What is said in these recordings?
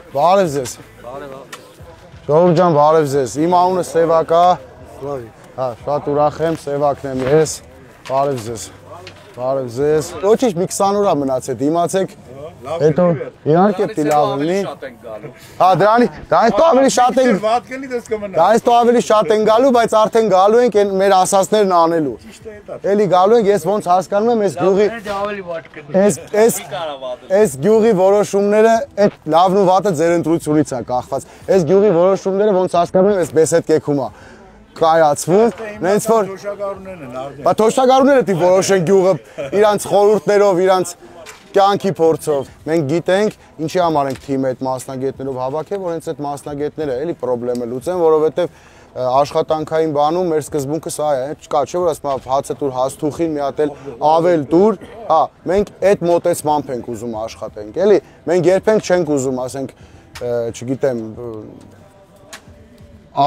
Բարև ձեզ։ Ժողովուրդ ջան, բարև ձեզ։ Իմ անունը Սևակ է։ Հա, շատ ուրախ եմ, Սևակն եմ ես։ Բարև ձեզ։ Բարև ձեզ։ Ոչինչ, մի 20 օր մնացել, դիմացեք։ Հետո իհարկե պիտի լավ լինի։ Հա, դրանից તો ավելի շատ են։ Դրանից то ավելի շատ են գալու, բայց արդեն գալու ենք մեր ասածներն անելու։ Էլի գալու ենք, ես ոնց հասկանում եմ, այս գյուղի որոշումները, այդ լավն ու վատը ձեր ընտրությունից է կախված։ Այս գյուղի որոշումները ոնց հասկանում եմ, այս բեսեդ կեքում է կայացվում, նենց որ բա թոշակառուները դի որոշեն գյուղը իրանց խորհուրդներով, իրանց կյանքի փորձով։ Մենք գիտենք, ինչի համար ենք թիմը այդ մասնագետներով հավաքել, որ հենց այդ մասնագետները էլի խնդրեմը լուծեն, որովհետև աշխատանքային բանում մեր սկզբունքը սա է, չկա չէ՞ որ ասում հացը տուր հաստուխին մի հատ էլ ավել տուր, հա, մենք այդ մոտեցմամբ ենք ուզում աշխատենք, էլի։ Մենք երբեք չենք ուզում, ասենք, չգիտեմ,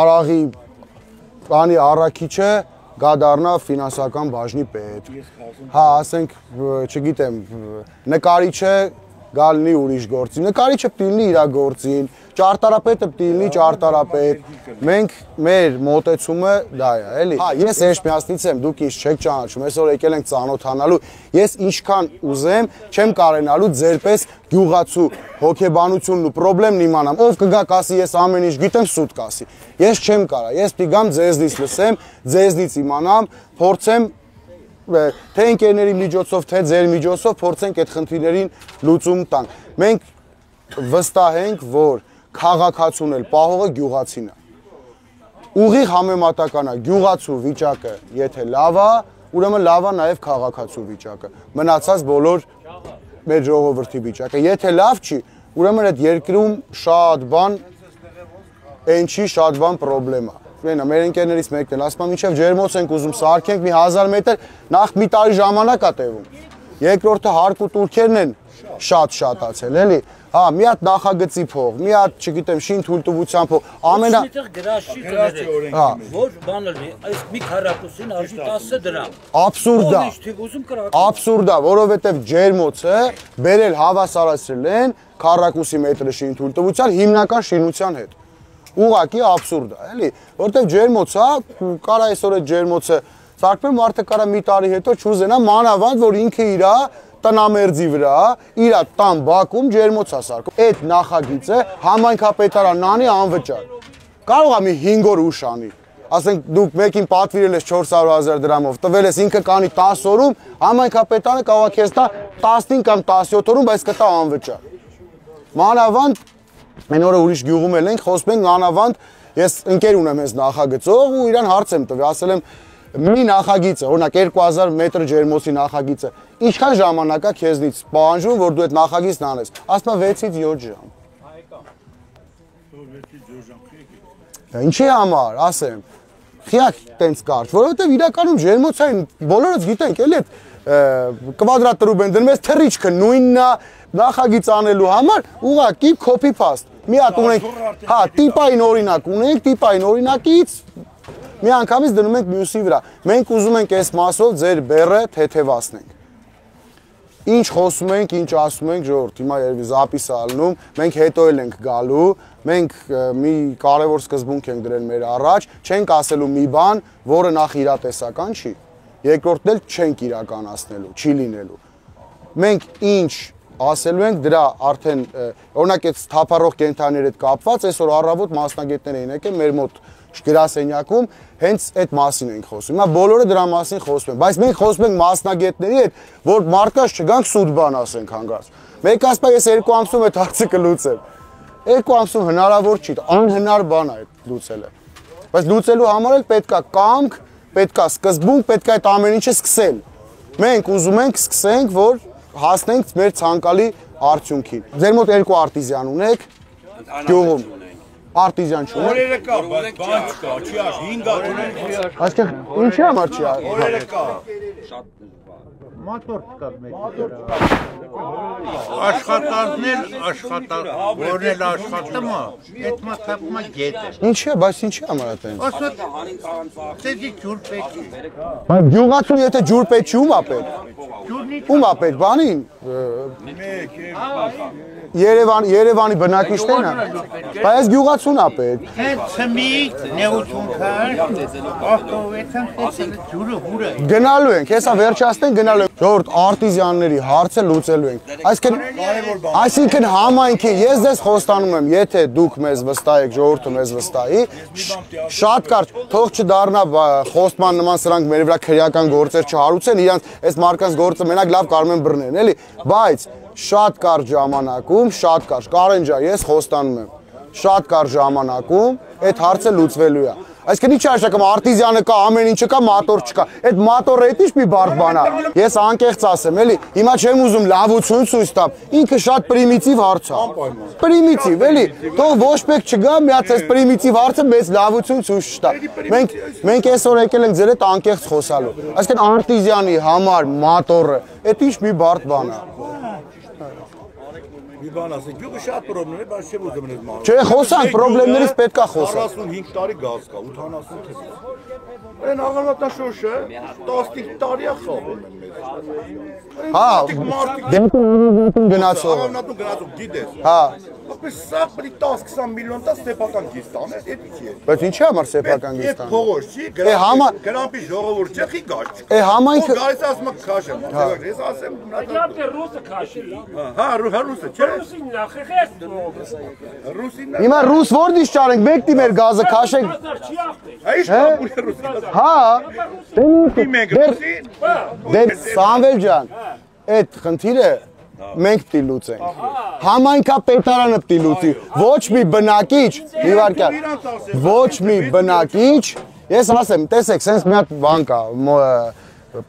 արաղի բանի առաքիչը գա դառնա ֆինանսական բաժնի պետ։ Հա, ասենք, չգիտեմ, նկարիչը գա լինի ուրիշ գործին, նկարիչը պիտի լինի իր գործին, ճարտարապետը պիտի լինի ճարտարապետ։ Մենք մեր մոտեցումը դա է, էլի։ Հա, ես հեշտմիածնից եմ, դուք ինձ չեք ճանաչում, այսօր եկել ենք ծանոթանալու։ Ես ինչքան ուզեմ, չեմ կարենալու ձերպես գյուղացու հոգեբանությունն ու պրոբլեմն իմանամ։ Ով կգա կասի, ես ամեն ինչ գիտեմ, սուտ կասի։ Ես չեմ կարա, ես պիտի գամ ձեզնից լսեմ, ձեզնից իմանամ, փորձեմ թե ընկերների միջոցով, թե ձեր միջոցով փորձենք այդ խնդիրներին լուծում տանք։ Մենք վստահ ենք, որ քաղաքացուն էլ պահողը գյուղացին է։ Ուղիղ համեմատական է գյուղացու վիճակը, եթե լավ է, ուրեմն լավ է նաև քաղաքացու վիճակը։ Մնացած բոլոր մեր ժողովրդի վիճակը։ Եթե լավ չի, ուրեմն այդ երկրում շատ բան այնչի շատ բան պրոբլեմ է։ Մենա մեր ընկերներից մեկն էլ ասում է, մինչև ջերմոց ենք ուզում սարքենք մի 1000 մետր, նախ մի տարի ժամանակ է տևում։ Երկրորդը հարկ ու տուրքերն են շատ-շատացել, էլի։ Հա, մի հատ նախագծի փող, մի հատ, չգիտեմ, շին թույլտվության փող, ամենա Այստեղ գրաշի կներեք, որ բանը լինի, այս մի քառակուսին արժի 10 դրամ։ Աբսուրդ է։ Աբսուրդ է, որովհետև ջերմոցը բերել հավասարացրել են քառակուսի մետրի շին թույլտվության հիմնական շինության հետ։ Ուղղակի աբսուրդ է, էլի, որովհետև ջերմոցը, կարա այսօր այդ ջերմոցը սարքվել, մարդը կարա մի տարի հետո չուզենա մանավանդ, որ ինքը իր տնամերձի վրա, իր տան բակում ջերմոց է սարքում։ Այդ նախագիծը համայնքապետարանն անի անվճար։ Կարող է մի 5 օր ուշ անի։ Ասենք դուք մեկին պատվիրել ես 400,000 դրամով, տվել ես ինքը կանի 10 օրում, համայնքապետարանը կարող է քեզ տա 15 կամ 17 օրում, բայց կտա անվճար։ Մանավանդ Մենք օրը ուրիշ գյուղում էլ ենք, խոսում ենք մանավանդ, ես ընկեր ունեմ այս նախագծով ու իրան հարց եմ տվել, ասել եմ մի նախագիծը, օրինակ 2000 մետր ջերմոցի նախագիծը, ինչքան ժամանակ է քեզնից պահանջում, որ դու այդ նախագիծն անես։ Ասում է 6-ից 7 ժամ։ Ինչի համար, ասեմ, խիակ տենց կարճ, որովհետև իրականում ջերմոցային բոլորս գիտենք, էլի կվադրատրուբ են դնում, այս թռիչքը նույնն է նախագիծ անելու համար ուղղակի copy paste։ Մի հատ ունենք, հա, տիպային օրինակ ունենք, տիպային օրինակից մի անգամից դնում ենք մյուսի վրա։ Մենք ուզում ենք այս մասով ձեր բեռը թեթևացնենք։ Ինչ խոսում ենք, ինչ ասում ենք, ժողովուրդ, հիմա երևի զապիս է ալնում, մենք հետո էլ ենք գալու, մենք մի կարևոր սկզբունք ենք դրել մեր առաջ, չենք ասելու մի բան, որը նախ իրատեսական չի, երկրորդն էլ չենք իրականացնելու, չի լինելու։ Մենք ինչ ասելու ենք դրա արդեն օրինակ այդ թափառող կենդանիների հետ կապված այսօր առավոտ մասնագետներ էին եկել մեր մոտ գրասենյակում հենց այդ մասին ենք խոսում։ Հիմա բոլորը դրա մասին խոսում են, բայց մենք խոսում ենք մասնագետների հետ, որ մարդկանց չգանք սուտ բան ասենք հանգարց։ Մեկ ասում է ես 2 ամսում այդ հարցը կլուծեմ։ 2 ամսում հնարավոր չի, անհնար բան է այդ լուծելը։ Բայց լուծելու համար էլ պետքա կամք, պետքա սկզբունք, պետքա այդ ամեն ինչը սկսել։ Մենք ուզում ենք սկսենք, որ հասնենք մեր ցանկալի արդյունքին։ Ձեր մոտ 2 արտիզյան ունեք գյուղում։ Արտիզյան չունեք։ Օրերը կա, բայց բան չկա, չի աշ 5 հատ ունենք։ Այստեղ ինչի համար չի։ Օրերը կա։ Շատ դժվար։ Մոտոր չկա մեկ։ Աշխատանքներ, որն էլ աշխատում է, այդ մատակում է գետը։ Ինչի է, բայց ինչի համար է տենց։ Ասա դեզի ջուր պետք է։ Բայց գյուղացուն եթե ջուր պետք չի, ում է պետք։ Ում է պետք, բանին։ Երևանի բնակիչներն են։ Բայց գյուղացուն է պետք։ Ցմիկ նեություն կար, ախտովեցան տեսել ջուրը հուրը։ Գնալու ենք, հեսա վերջացնենք գնալու ենք։ Ժողովուրդ արտիզյանների հարցը լուծելու ենք։ Այսինքն համայնքի ես ձեզ խոստանում եմ, եթե դուք մեզ վստահեք, ժողովուրդը մեզ վստահի, շատ կարճ, թող չդառնա խոստման նման սրանք մեր վրա քրեական գործեր չհարուցեն, իրանց այս մարդկանց գործը մենակ լավ կարող են բռնեն, էլի, բայց շատ կարճ ժամանակում, շատ կարճ, Կարեն ջան, ես խոստանում եմ, շատ կարճ ժամանակում այդ հարցը լուծվելու է։ Այսինքն ինչ արժեքամ արտիզյանը կա, ամեն ինչը կա, մատոր չկա։ Այդ մատորը էդ ինչ մի բարդ բան է։ Ես անկեղծ ասեմ, էլի, հիմա չեմ ուզում լավություն ցույց տամ։ Ինքը շատ պրիմիտիվ հարց է։ Պրիմիտիվ, էլի, թող ոչ մեկ չգա, միած այս պրիմիտիվ հարցը մեծ լավություն ցույց չտա։ Մենք այսօր եկել ենք ձեր հետ անկեղծ խոսալու։ Այսինքն արտիզյանի համար մատորը, այդ ինչ մի բարդ բան է։ Մի բան ասենք, գյուղը շատ պրոբլեմ է, բայց չեմ ուզում ես ման։ Չէ, խոսանք, պրոբլեմներից պետք է խոսանք։ 45 տարի գազ կա, 80 թվականից։ Այն աղավատաշոշը 15 տարի է խաղում են մեզ։ Հա, դեպքում գնացող։ Աղավնատուն գնացող գիտես։ Հա։ Բայց սա պետք 10-20 միլիոն տա սեփական գիծ տան է, դա ի՞նչ է։ Բայց ինչի՞ համար սեփական գիծ տան։ Այդ փողոց չի, գրանպի ժողովուրդ չի գազ չկա։ Համայնքը գալիս ասում եք քաշեմ, ես ասեմ Այդտեղ ռուսը քաշի։ հա, ռուսը չէ։ Ռուսին նախեղեց։ Ռուսին հիմա ռուս որդից ճարենք, մեկտի մեր գազը քաշենք։ Չի ախտի։ Այ շտապ ռուսին։ Հա։ Մենք ռուսին։ Դե Սամվել ջան, այդ խնդիրը մենք պիտի լուծենք։ Համայնքապետարանը պիտի լուծի։ Ոչ մի բնակիչ, մի վարքյան, ոչ մի բնակիչ, ես ասեմ, տեսեք, սենց մի հատ բան կա,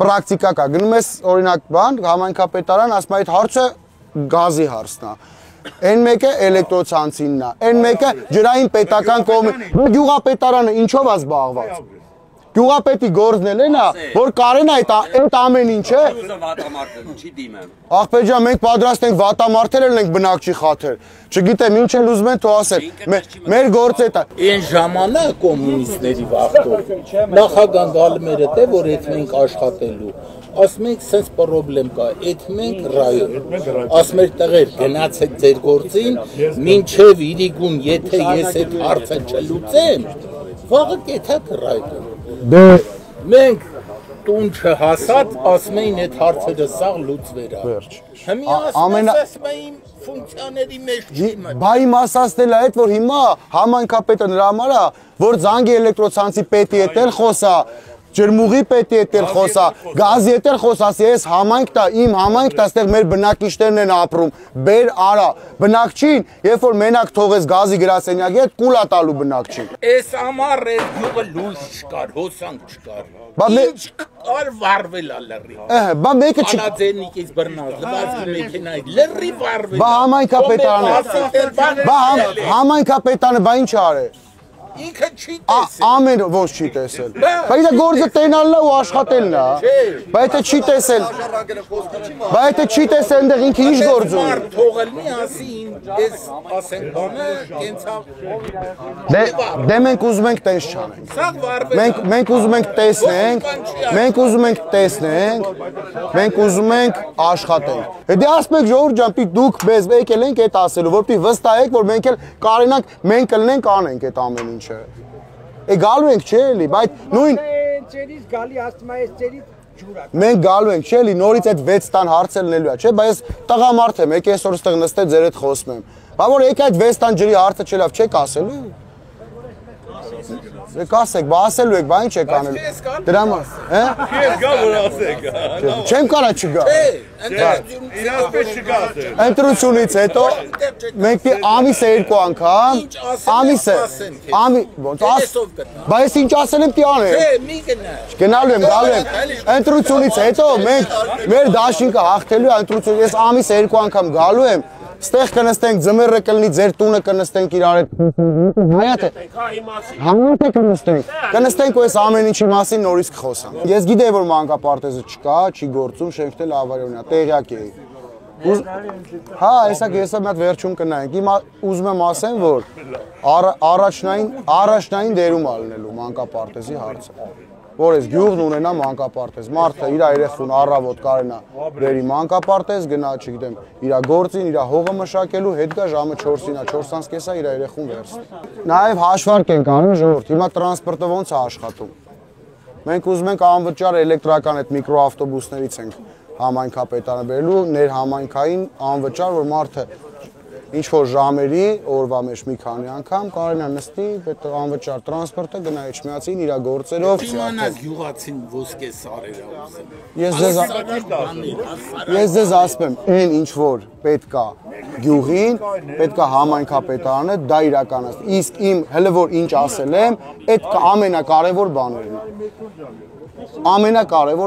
պրակտիկա կա, գնում ես օրինակ բան, համայնքապետարան, ասում այդ հարցը գազի հարցն է։ Այն մեկը էլեկտրոցանցինն է, այն մեկը ջրային պետական կողմի։ Գյուղապետարանը ինչով է զբաղված։ Գյուղապետի գործն էլ է, որ կարեն այդ ամեն ինչը։ Չի դիմեմ։ Ախպեր ջան, մենք պատրաստ ենք վատամարտել ենք բնակչի խաթր։ Չգիտեմ, ինչ են ուզում են թող ասեն։ Մեր գործը դա։ Այն ժամանակ կոմունիստների վախտով նախագահ գալու մեր հետ է, որ այդ մենք աշխատելու։ Ասում ենք, սենց պրոբլեմ կա, այդ մենք ռայոն։ Ասում ենք, տղեր, գնացեք ձեր գործին, մինչև իրիկուն, եթե ես այդ հարցը չլուծեմ, վաղը կեթակ ռայոն։ Մենք տուն չհասած, ասում էին այդ հարցերը սաղ լուծվերա։ Հիմի ասում էին ֆունկցիաների մեջ չի մտ։ Բա իմ ասածն էլ այդ, որ հիմա համայնքապետը նրա համար է, որ զանգի էլեկտրոցանցի պետի հետ էլ խոսա, ջրմուղի պետի հետ էլ խոսա, գազի հետ էլ խոսա, ասի ես համայնքն է, իմ համայնքն է, այստեղ մեր բնակիչներն են ապրում, բեր արա, բնակչին, երբ որ մենակ թողես գազի գրասենյակի հետ, կուլա տալու բնակչին։ Այս ամառ այդ գյուղը լույս չկար, հոսանք չկար։ Ինչ կար վարվել է լրի։ Բա մեկը չի։ Ալաձենիկից բռնած, լվացքի մեքենայի լրի վարվել։ Բա համայնքապետարանը։ Բա համայնքապետարանը բա ինչ արել։ Ինքը չի տեսել։ Ամեն ոչ չի տեսել։ Բայց դա գործը տենալն է ու աշխատելն է։ Բայց դա չի տեսել։ Բայց դա չի տեսել, այնտեղ ինքը ինչ գործ ունի։ Թողելնի ասի, ես ասենք բանը, կենցա։ Դե մենք ուզում ենք տես չանենք։ Սաղ վարվել։ Մենք ուզում ենք տեսնենք, մենք ուզում ենք տեսնենք, մենք ուզում ենք աշխատենք։ Դե ասում եք ժողովուրդ ջան, պիտի դուք մեզ եկել ենք այդ ասելու, որ պիտի վստահեք, որ մենք էլ կարենանք, մենք կլնենք անենք այդ ամեն ինչ։ Է գալու ենք չէ էլի, բայց նույն Ծերից գալի ասում է այս ծերից ջուրա։ մենք գալու ենք չէ էլի, նորից այդ 6 տան հարցը լինելու է, չէ, բայց ես տղամարդ եմ, եկի այսօր այստեղ նստել ձեր հետ խոսում եմ։ Բա որ եկի այդ 6 տան ջրի հարցը չէ լավ, չեք ասելու։ Եք ասեք, բա ասելու եք, բա ինչ եք անելու։ Դրա համար, հա։ Ես գա որ ասեք։ Չեմ կարա չգա։ Իրաց պես չգա ասել։ Ընտրությունից հետո մենք ամիս է 2 անգամ, ամիս է, ոնց աս, բա ես ինչ ասել եմ պիտի անեմ։ Չէ, մի գնա։ Գնալու եմ, գալու եմ։ Ընտրությունից հետո մենք մեր դաշինքը հաղթելու է ընտրություն, ես ամիս 2 անգամ գալու եմ։ Ստեղ կնստենք, ձմեռը կլինի, ձեր տունը կնստենք իրար հետ։ Հայատ է։ Համոտ է կնստենք ու այս ամեն ինչի մասին նորից կխոսանք։ Ես գիտեի, որ մանկապարտեզը չկա, չի գործում, շենքն էլ ավարիոն է, տեղյակ էի։ Հա, այսակ ես մի հատ վերջում կնայենք։ Հիմա ուզում եմ ասեմ, որ առաջնային դերում ալնելու մանկապարտեզի հարցը։ որ այս գյուղն ունենա մանկապարտեզ։ Մարդը իր երեխուն առավոտ կարենա բերի մանկապարտեզ, գնա, չգիտեմ, իր գործին, իր հողը մշակելու, հետ գա ժամը 4-ին, 4:30-ը իր երեխուն վերցնի։ Նաև հաշվարկ ենք անում, ժողովուրդ, հիմա տրանսպորտը ոնց է աշխատում։ Մենք ուզում ենք անվճար էլեկտրական այդ միկրոավտոբուսներից ենք համայնքապետարանը բերելու, ներհամայնքային անվճար, որ մարդը ինչ որ ժամերի օրվա մեջ մի քանի անգամ կարենա նստի, այդ անվճար տրանսպորտը գնա Էջմիածին իր գործերով։ Իմանաս գյուղացին ոսկե սարերը ուզում։ Ես ձեզ ասում եմ, այն ինչ որ պետքա գյուղին, պետքա համայնքապետարանը դա իրականացնի։ Իսկ իմ հələ որ ինչ ասել եմ, այդ ամենակարևոր բաներն են։ Ամենակարևոր